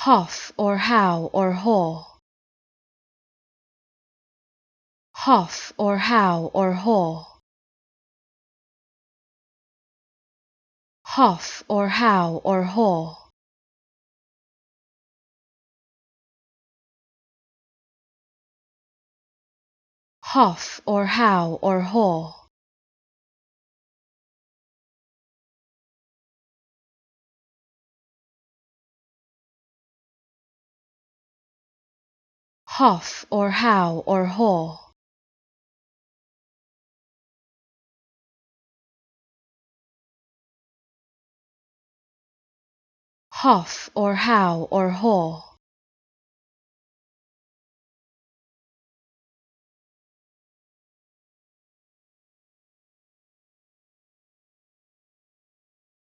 Huff or how or haw. Huff or how or haw. Huff or how or haw. Huff or how or haw. Huff or how or haw. Huff or how or haw.